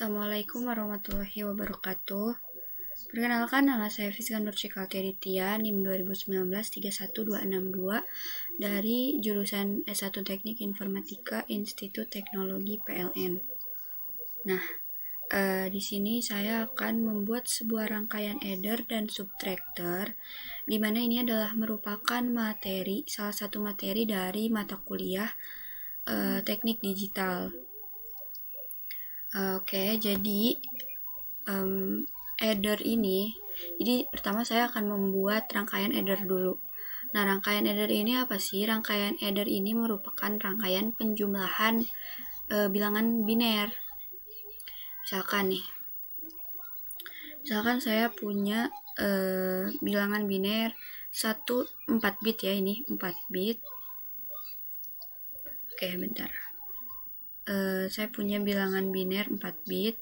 Assalamualaikum warahmatullahi wabarakatuh. Perkenalkan, nama saya Fiska Nurcikal Teritia, NIM 2019-31262 dari jurusan S1 Teknik Informatika Institut Teknologi PLN. Nah, di sini saya akan membuat sebuah rangkaian header dan subtractor, di mana ini adalah merupakan salah satu materi dari mata kuliah teknik digital. Oke, jadi header ini, jadi pertama saya akan membuat rangkaian header dulu. Nah, rangkaian header ini apa sih? Rangkaian header ini merupakan rangkaian penjumlahan bilangan biner. Misalkan saya punya bilangan biner 4 bit ya, ini 4 bit. Oke, bentar. Saya punya bilangan biner 4 bit.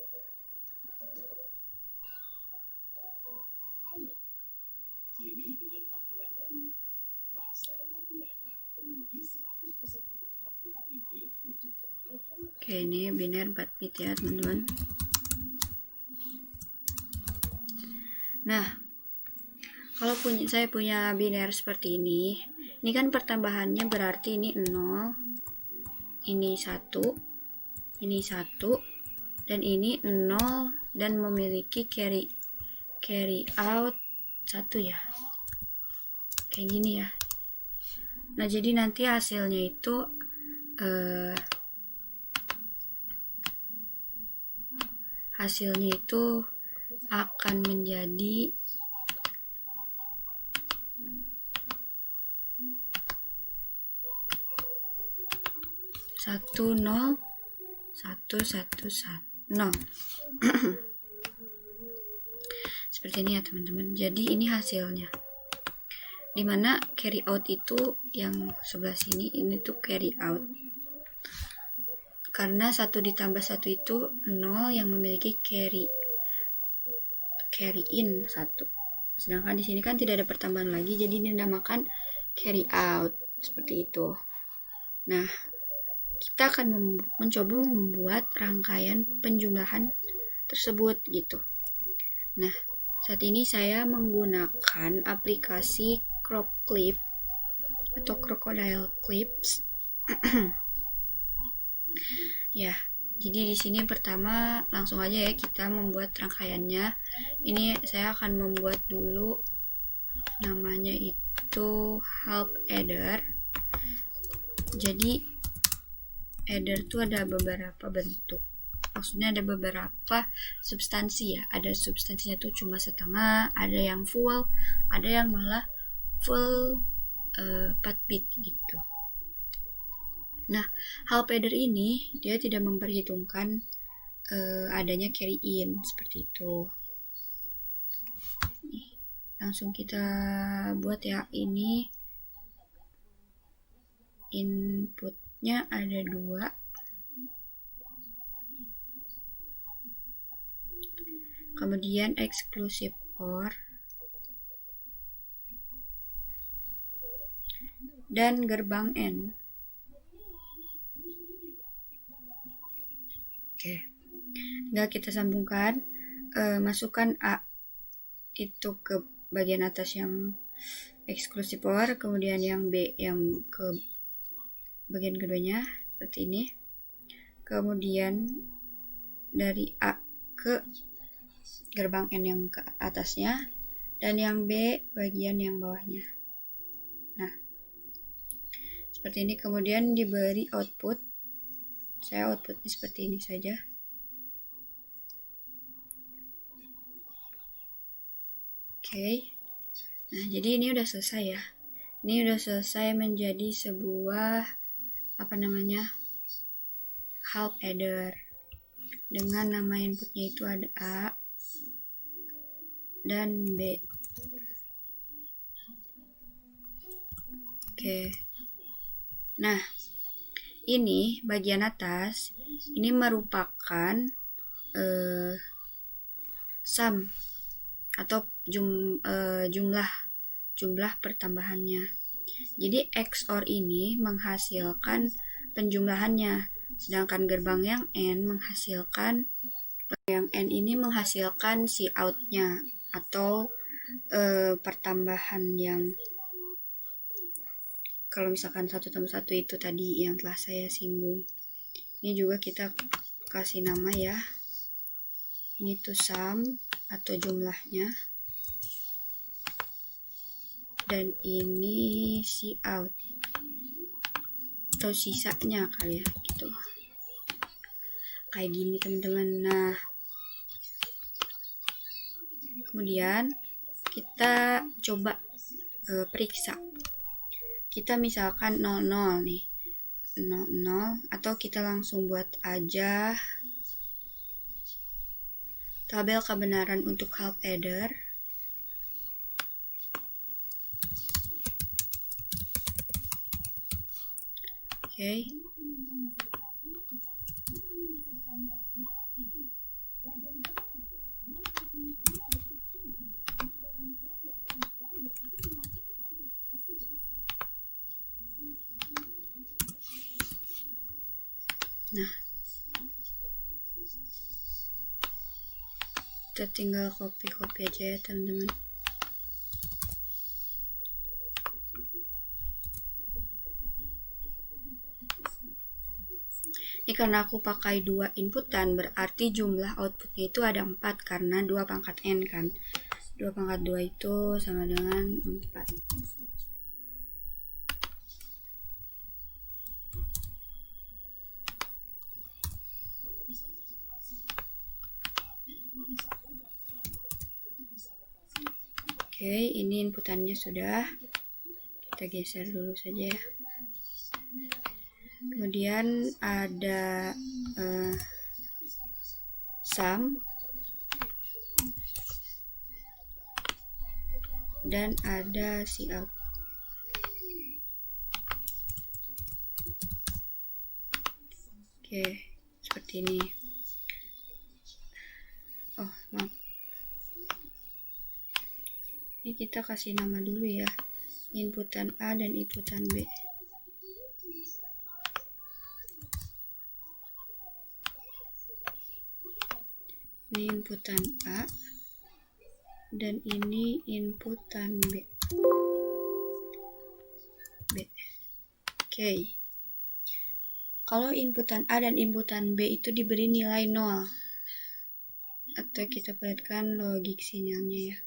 Oke, ini biner 4 bit ya, teman-teman. Nah, kalau saya punya biner seperti ini kan pertambahannya berarti ini 0, ini 1, ini 1, dan ini 0, dan memiliki carry out 1 ya, kayak gini ya. Nah, jadi nanti hasilnya itu akan menjadi 10110. Seperti ini ya, teman-teman. Jadi ini hasilnya. Dimana carry out itu yang sebelah sini, ini tuh carry out. Karena 1 ditambah 1 itu 0 yang memiliki carry in 1. Sedangkan di sini kan tidak ada pertambahan lagi, jadi dinamakan carry out, seperti itu. Nah, kita akan mencoba membuat rangkaian penjumlahan tersebut gitu. Nah, saat ini saya menggunakan aplikasi Croclip atau Crocodile Clips. Ya, jadi di sini pertama langsung aja ya kita membuat rangkaiannya. Ini saya akan membuat dulu, namanya itu help header. Jadi header itu ada beberapa bentuk. Maksudnya ada beberapa substansi ya. Ada substansinya tuh cuma setengah, ada yang full, ada yang malah full 4 bit gitu. Nah, help header ini dia tidak memperhitungkan adanya carry in seperti itu. Langsung kita buat ya. Ini inputnya ada 2. Kemudian exclusive OR dan gerbang N. Oke, tinggal kita sambungkan, masukkan A itu ke bagian atas yang exclusive OR, kemudian yang B yang ke bagian keduanya seperti ini. Kemudian dari A ke gerbang N yang ke atasnya, dan yang B bagian yang bawahnya. Nah, seperti ini. Kemudian diberi output. Saya outputnya seperti ini saja. Oke. Nah, jadi ini udah selesai ya. Ini udah selesai menjadi sebuah help header dengan nama inputnya itu ada A dan B. Oke. Nah, ini bagian atas ini merupakan sum atau jumlah pertambahannya. Jadi XOR ini menghasilkan penjumlahannya, sedangkan gerbang yang N menghasilkan Yang N ini menghasilkan si outnya atau pertambahan yang kalau misalkan 1 tambah 1 itu tadi yang telah saya singgung. Ini juga kita kasih nama ya. Ini tuh sum atau jumlahnya. Dan ini si out atau sisanya kali ya gitu. Kayak gini teman-teman. Nah, kemudian kita coba periksa. Kita misalkan 00 nih. 00 atau kita langsung buat aja tabel kebenaran untuk half adder. Oke. Nah, kita tinggal copy aja ya teman-teman. Ini karena aku pakai 2 inputan, berarti jumlah outputnya itu ada 4 karena 2 pangkat N kan. 2 pangkat 2 itu sama dengan 4. Oke, ini inputannya sudah. Kita geser dulu saja ya. Kemudian ada sum dan ada cout. Oke, seperti ini. Oh, maaf. Ini kita kasih nama dulu ya. Inputan A dan inputan B. Ini inputan A dan ini inputan B. Oke. Kalau inputan A dan inputan B itu diberi nilai 0 atau kita perhatikan logik sinyalnya ya.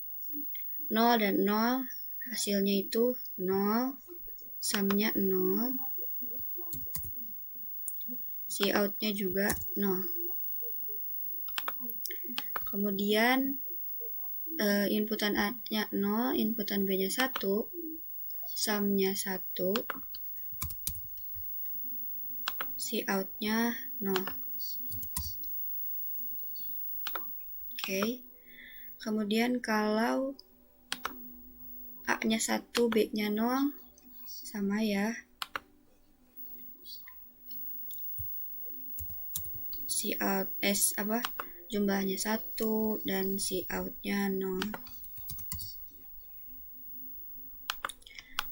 0 dan 0 hasilnya itu 0, sumnya 0, si outnya juga 0. Kemudian inputan A-nya 0, inputan B-nya 1, sumnya 1, si outnya 0. Oke. Kemudian kalau A-nya 1, B-nya 0, sama ya. Si out jumlahnya 1 dan si outnya 0.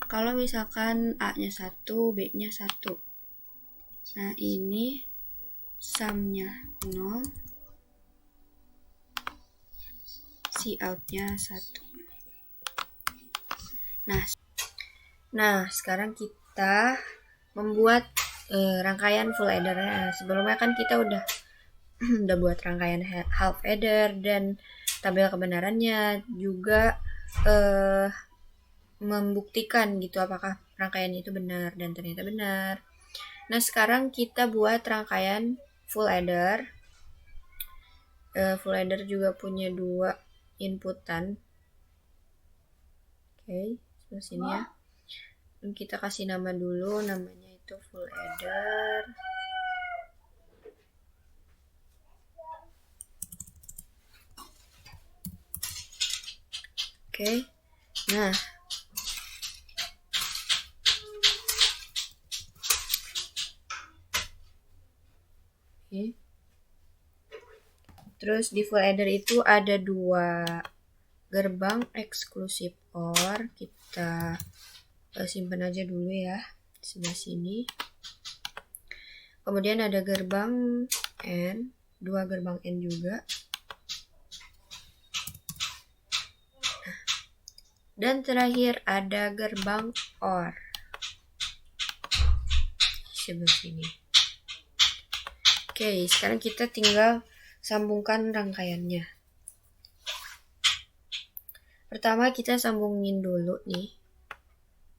Kalau misalkan A-nya 1, B-nya 1. Nah, ini sumnya 0, si outnya 1. Nah, sekarang kita membuat rangkaian full adder. Sebelumnya kan kita udah buat rangkaian half adder dan tabel kebenarannya, juga membuktikan gitu apakah rangkaian itu benar, dan ternyata benar. Nah, sekarang kita buat rangkaian full adder. Full adder juga punya 2 inputan. Oke, sebelah sini ya. Kita kasih nama dulu, namanya itu full adder. Oke. Nah, terus di full adder itu ada 2 gerbang eksklusif OR. Kita simpan aja dulu ya sebelah sini. Kemudian ada gerbang AND 2 gerbang AND juga. Dan terakhir ada gerbang OR sebelah sini. Oke, sekarang kita tinggal sambungkan rangkaiannya. Pertama kita sambungin dulu nih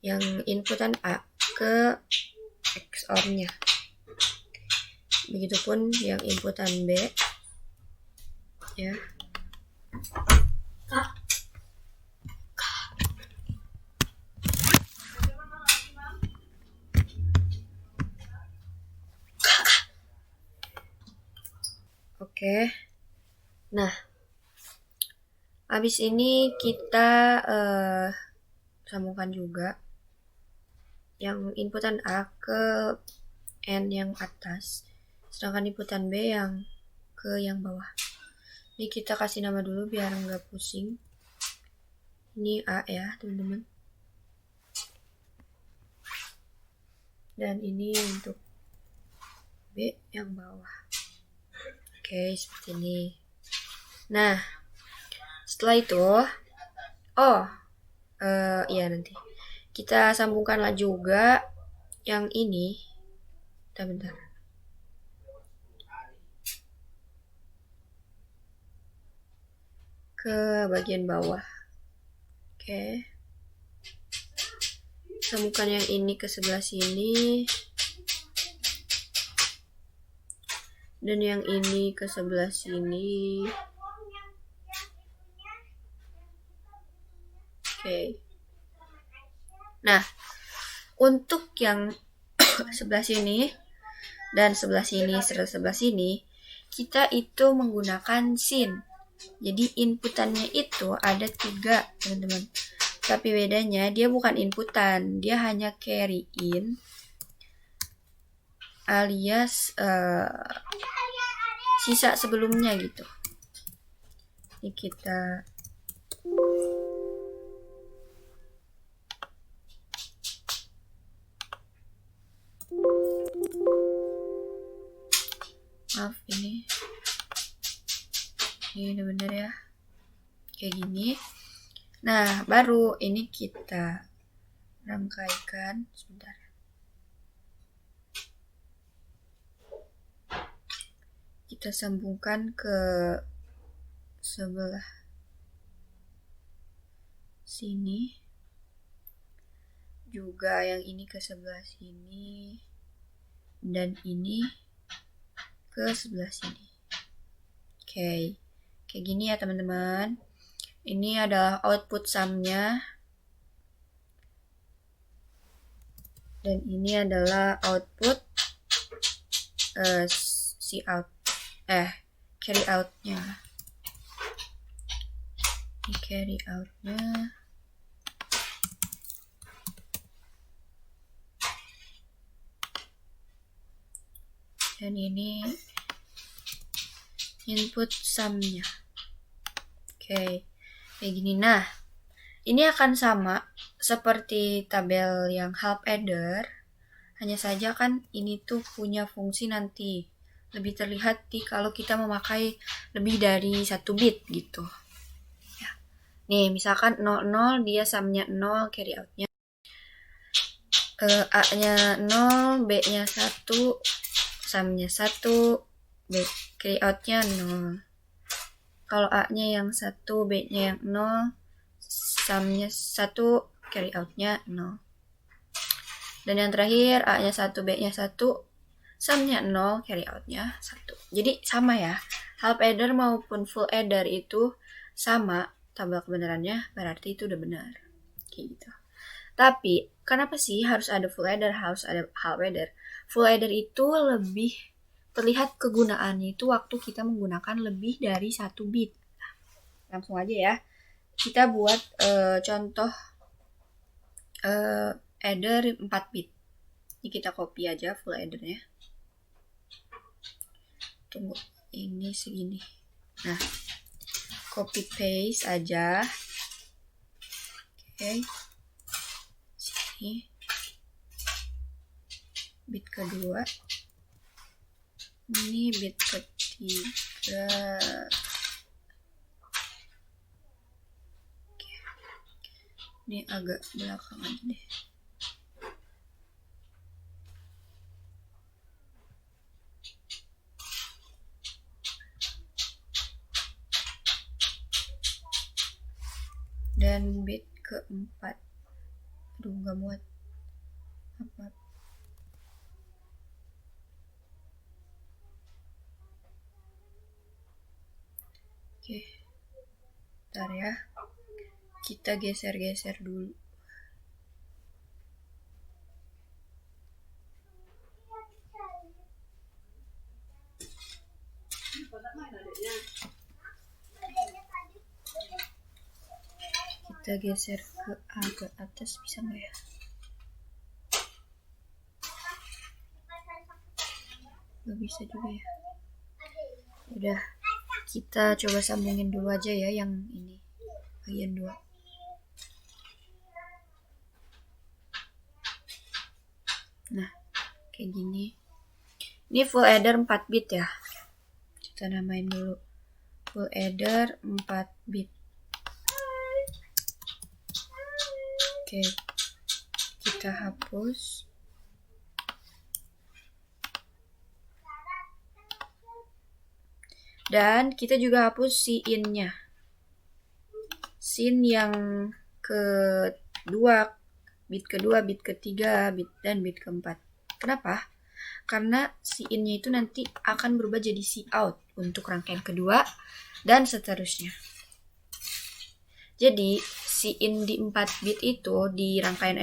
yang inputan A ke XOR-nya. Begitupun yang inputan B ya. Oke. Nah, habis ini kita sambungkan juga yang inputan A ke N yang atas, sedangkan inputan B yang ke yang bawah. Ini kita kasih nama dulu biar nggak pusing. Ini A ya teman-teman. Dan ini untuk B yang bawah. Oke, seperti ini. Nah, setelah itu, iya nanti kita sambungkanlah juga yang ini. Bentar. Ke bagian bawah. Oke. Sambungkan yang ini ke sebelah sini. Dan yang ini ke sebelah sini. Oke. Nah, untuk yang sebelah sini dan sebelah sini serta sebelah sini, kita itu menggunakan sin. Jadi inputannya itu ada 3, teman-teman. Tapi bedanya dia bukan inputan, dia hanya carry in alias sisa sebelumnya gitu. Ini kita maaf ini bener ya, kayak gini. Nah, baru ini kita rangkaikan sebentar. Kita sambungkan ke sebelah sini. Juga yang ini ke sebelah sini. Dan ini ke sebelah sini. Oke. Kayak gini ya teman-teman. Ini adalah output sum-nya. Dan ini adalah output carry out-nya. Ini carry out-nya. Dan ini input sum-nya. Oke, kayak gini. Nah, ini akan sama seperti tabel yang help adder. Hanya saja kan ini tuh punya fungsi nanti lebih terlihat kalau kita memakai lebih dari 1 bit gitu. Ya. Nih, misalkan 00 dia sum-nya 0, carry out-nya A-nya 0, B-nya 1, sum-nya 1, B carry out-nya 0. Kalau A-nya yang 1, B-nya yang 0, sum-nya 1, carry out-nya 0. Dan yang terakhir A-nya 1, B-nya 1, sum-nya 0, carry out-nya 1. Jadi sama ya, half adder maupun full adder itu sama tabel kebenarannya, berarti itu udah benar. Kayak gitu. Tapi kenapa sih harus ada full adder, harus ada half adder? Full adder itu lebih terlihat kegunaannya itu waktu kita menggunakan lebih dari 1 bit. Langsung aja ya. Kita buat contoh adder 4 bit. Ini kita copy aja full addernya. Tunggu, ini segini. Nah, copy paste aja. Oke. Sini. Bit kedua. Ini bit ketiga. Oke. Ini agak belakang aja deh. Dan bit keempat. Aduh, gak muat. Apa? Oke. Bentar ya. Kita geser-geser dulu. Kita geser ke agak atas, bisa nggak ya? Nggak bisa juga ya. Udah, kita coba sambungin dulu aja ya yang ini, bagian 2. Nah, kayak gini. Ini full adder 4 bit ya. Kita namain dulu. Full adder 4 bit. Oke. Kita hapus. Dan kita juga hapus si in-nya. Sin yang kedua, bit kedua, bit ketiga, dan bit keempat. Kenapa? Karena si in-nya itu nanti akan berubah jadi si out untuk rangkaian kedua dan seterusnya. Jadi si in di 4 bit itu di rangkaian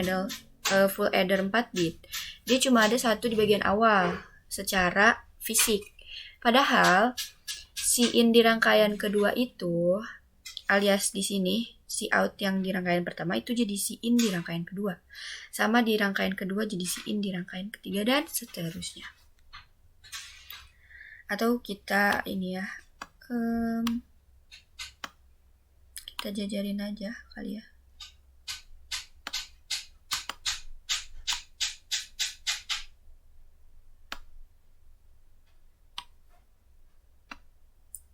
full adder 4 bit, dia cuma ada satu di bagian awal secara fisik. Padahal si in di rangkaian kedua itu, alias di sini si out yang di rangkaian pertama itu jadi si in di rangkaian kedua. Sama di rangkaian kedua jadi si in di rangkaian ketiga dan seterusnya. Atau kita ini ya, kita jajarin aja kali ya.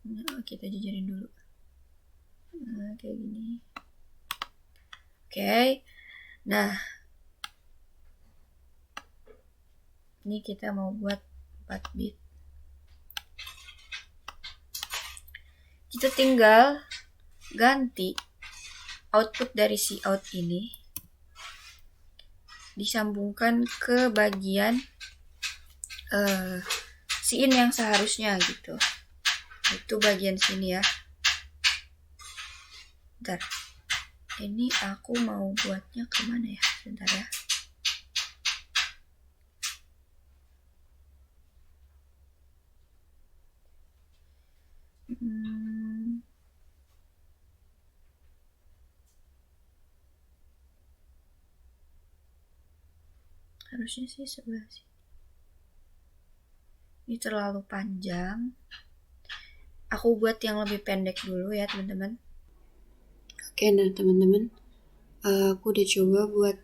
Nah, kita jajarin dulu. Nah, kayak gini. Oke. Nah, ini kita mau buat 4 bit. Kita tinggal ganti output dari si out ini disambungkan ke bagian si in yang seharusnya gitu. Itu bagian sini ya. Bentar. Ini aku mau buatnya kemana ya? Bentar ya. Harusnya sih sebelah sini. Ini terlalu panjang. Aku buat yang lebih pendek dulu ya teman-teman. Oke, nah teman-teman, aku udah coba buat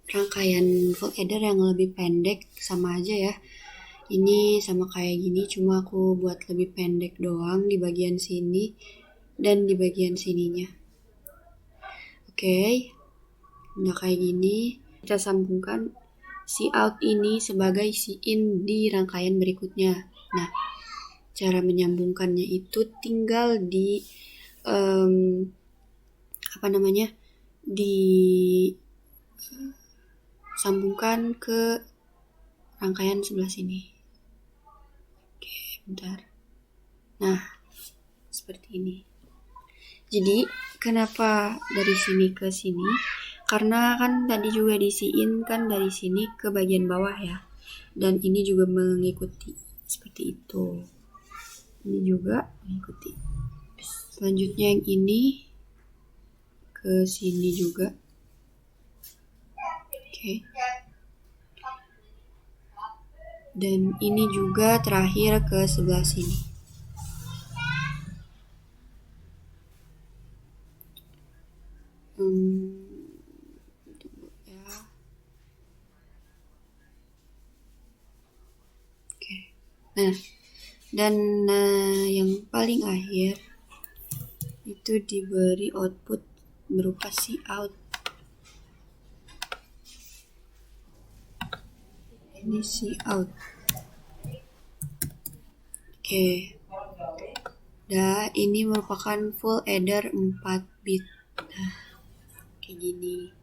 rangkaian full adder yang lebih pendek, sama aja ya. Ini sama kayak gini, cuma aku buat lebih pendek doang di bagian sini dan di bagian sininya. Oke, nah kayak gini. Kita sambungkan si out ini sebagai si in di rangkaian berikutnya. Nah, cara menyambungkannya itu tinggal di disambungkan ke rangkaian sebelah sini. Oke, bentar. Nah, seperti ini. Jadi, kenapa dari sini ke sini? Karena kan tadi juga disiin kan dari sini ke bagian bawah ya. Dan ini juga mengikuti seperti itu. Ini juga mengikuti. Selanjutnya yang ini ke sini juga. Oke. Dan ini juga terakhir ke sebelah sini. Tunggu ya. Oke. Nah, Dan yang paling akhir itu diberi output berupa cout. Ini cout. Oke. Nah, ini merupakan full adder 4 bit. Nah, kayak gini.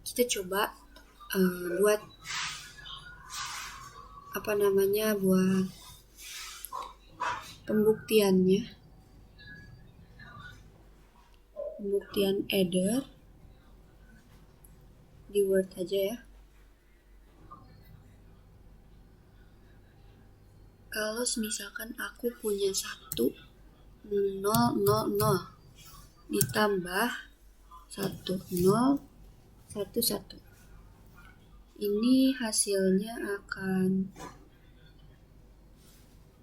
Kita coba buat buat pembuktian adder di Word aja ya. Kalau misalkan aku punya 1, 0, 0, 0 ditambah 1, 0, 1, 1. Ini hasilnya akan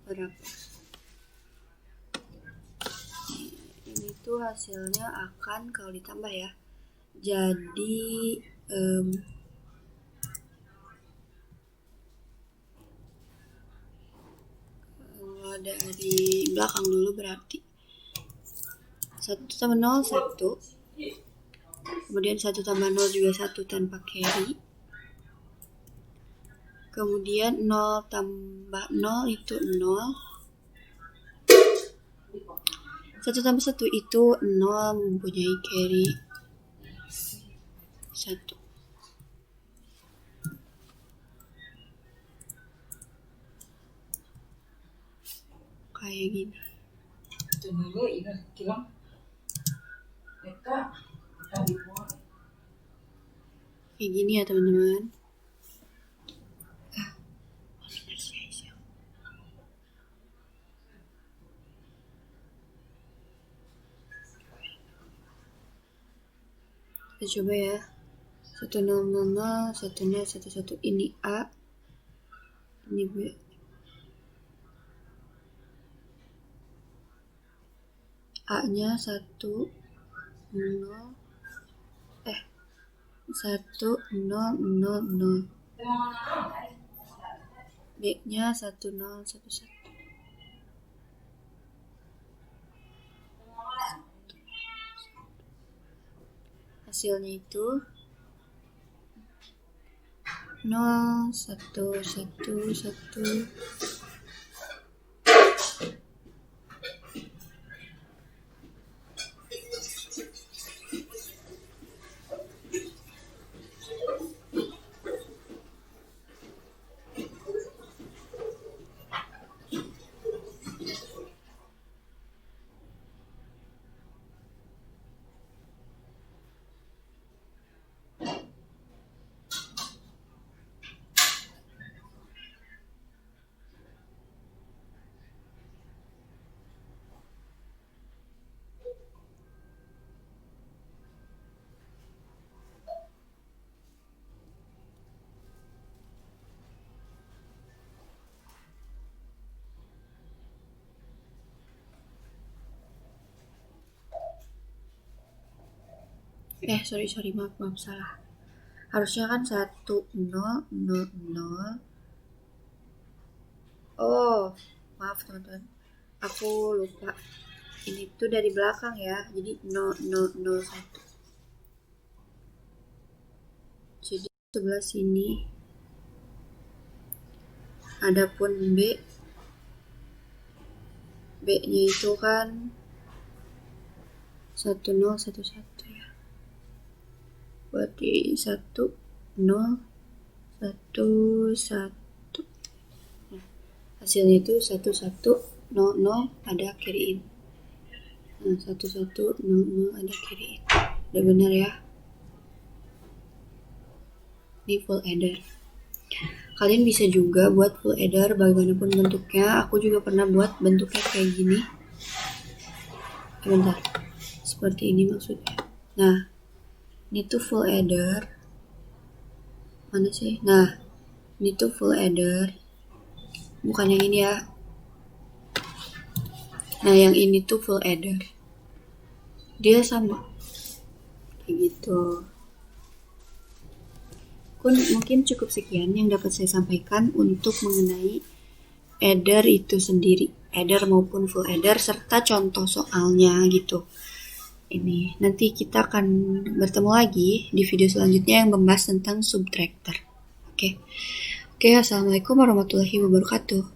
berapa? Ini tuh hasilnya akan kalau ditambah ya. Jadi dari belakang dulu berarti 1 tambah 0 1, kemudian 1 tambah 0 juga 1 tanpa carry, kemudian 0 tambah 0 itu 0, 1 tambah 1 itu 0 mempunyai carry 1. Kayak gini. Kayak gini ya teman-teman. Kita coba ya. 1000, 1011, ini A, ini B. A-nya 1, 0, 0, 0. B-nya 1, 0, 1, 1. Hasilnya itu 0, 1, 1, 1. Sorry, maaf salah. Harusnya kan 1, 0, 0, 0. Oh, maaf teman-teman. Aku lupa. Ini tuh dari belakang ya. Jadi 0, 0, 0, 1. Jadi sebelah sini. Adapun B-nya itu kan 1, 0, 1, 1 ya. Berarti 1, 0, 1, 1. Nah, hasilnya itu 1, 1, 0, 0 ada carry in. Nah, 1, 1, 0, 0 ada carry in. Udah benar ya. Ini full adder. Kalian bisa juga buat full adder bagaimanapun bentuknya. Aku juga pernah buat bentuknya kayak gini. Bentar. Seperti ini maksudnya. Nah, ini tuh full adder. Mana sih? Nah, ini tuh full adder. Bukan yang ini ya. Nah, yang ini tuh full adder. Dia sama. Kayak gitu. Mungkin cukup sekian yang dapat saya sampaikan untuk mengenai header itu sendiri, header maupun full header serta contoh soalnya gitu. Ini nanti kita akan bertemu lagi di video selanjutnya yang membahas tentang subtractor. Oke, assalamualaikum warahmatullahi wabarakatuh.